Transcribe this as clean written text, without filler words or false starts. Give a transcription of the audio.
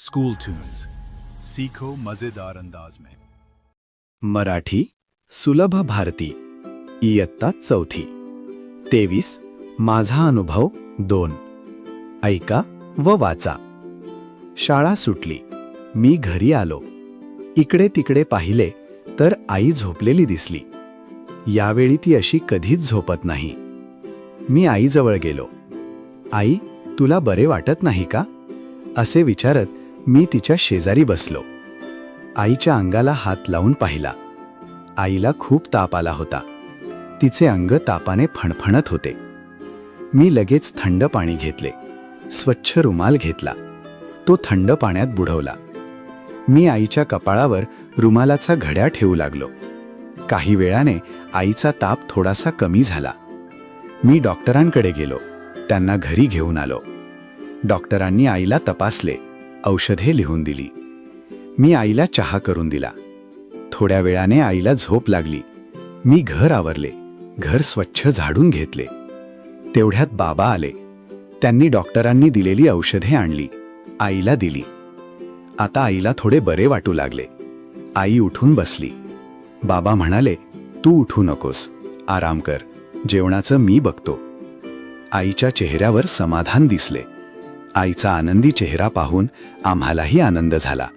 School tunes सीखो मजेदार अंदाज में। मराठी सुलभ भारती इयत्ता चौथी 23 माझा अनुभव 2 ऐका व वाचा। शाळा सुटली, मी घरी आलो। इकडे तिकडे पाहिले तर आई झोपलेली दिसली। यावेळी ती अशी कधीच झोपत नाही। मी आईजवळ गेलो। आई, तुला बरे वाटत नाही का असे विचारत मी तिच्या शेजारी बसलो। आईच्या अंगाला हात लावून पाहिला। आईला खूप ताप आला होता। तिचे अंग तापाने फणफणत होते। मी लगेच थंड पाणी घेतले, स्वच्छ रुमाल घेतला, तो थंड पाण्यात बुडवला। मी आईच्या कपाळावर रुमालाचा घड्या ठेवू लागलो। काही वेळाने आईचा ताप थोडासा कमी झाला। मी डॉक्टरांकडे गेलो, त्यांना घरी घेऊन आलो। डॉक्टरांनी आईला तपासले, औषधे लिहून दिली। मी आईला चहा करून दिला। थोड्या वेळाने आईला झोप लागली। मी घर आवरले, घर स्वच्छ झाडून घेतले। तेवढ्यात बाबा आले। त्यांनी डॉक्टरांनी दिलेली औषधे आणली, आईला दिली। आता आईला थोडे बरे वाटू लागले। आई उठून बसली। बाबा म्हणाले, तू उठू नकोस, आराम कर, जेवणाचं मी बघतो। आईच्या चेहऱ्यावर समाधान दिसले। आईचा आनंदी चेहरा पाहून आम्हालाही आनंद झाला।